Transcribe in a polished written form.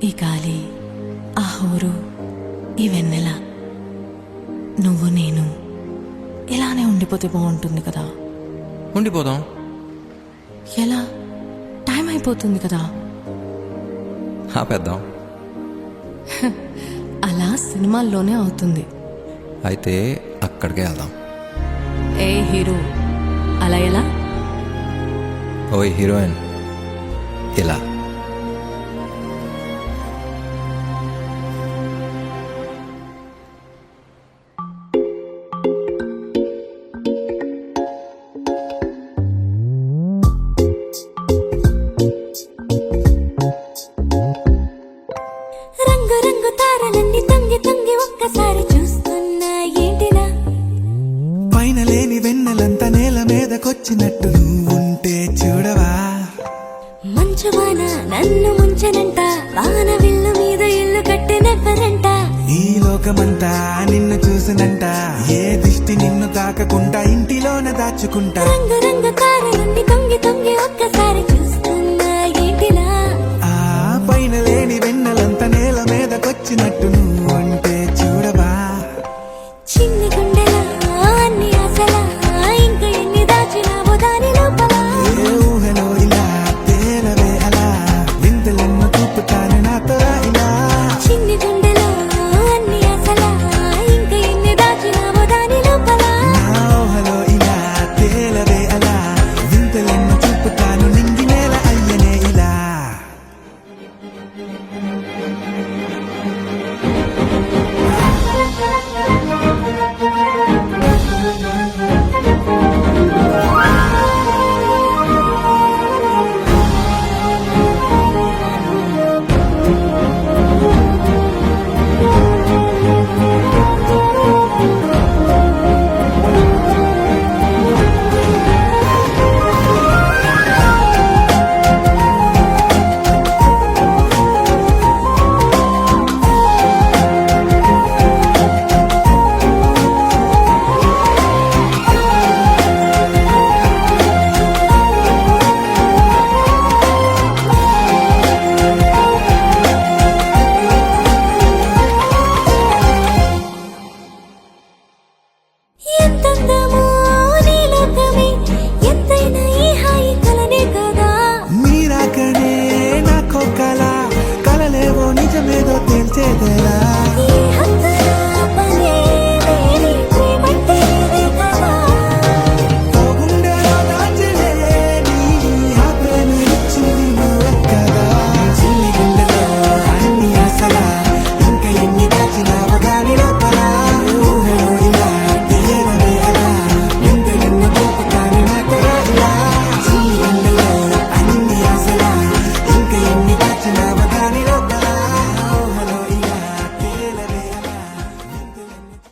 ఈ గాలి, ఆ హోరు, ఈ వెన్నెల, నువ్వు నేను ఇలానే ఉండిపోతే బాగుంటుంది కదా. ఉండిపోదాం. ఎలా? టైం అయిపోతుంది కదా. ఆపేద్దాం. అలా సినిమాల్లోనే అవుతుంది. అయితే అక్కడికే వెళ్దాం. ఏ హీరో, అలా ఎలా? ఓయ్ హీరోయిన్, ఇలా. రంగు రంగు తారలన్నీ తొంగి తొంగి ఒక్కసారి చూస్తున్నా ఏంటిలా? పైన లేని వెన్నెలంతా నేల మీదకొచ్చినట్టు నువ్వుంటే చూడవా? మంచువాన నన్ను ముంచనంట, వాన విల్లు మీద ఇల్లు కట్టినెవ్వరంట. ఈ లోకమంతా నిన్ను చూసినంట, ఏ దిష్టి నిన్ను తాకకుండా ఇంటిలోన దాచుకుంటా. రంగు రంగు తారలన్నీ తొంగి తొంగి ఒక్కసారి చూస్తున్నా ఏంటిలా? ఆ పైన లేని వెన్నెలంతా నేల మీదకొచ్చినట్టు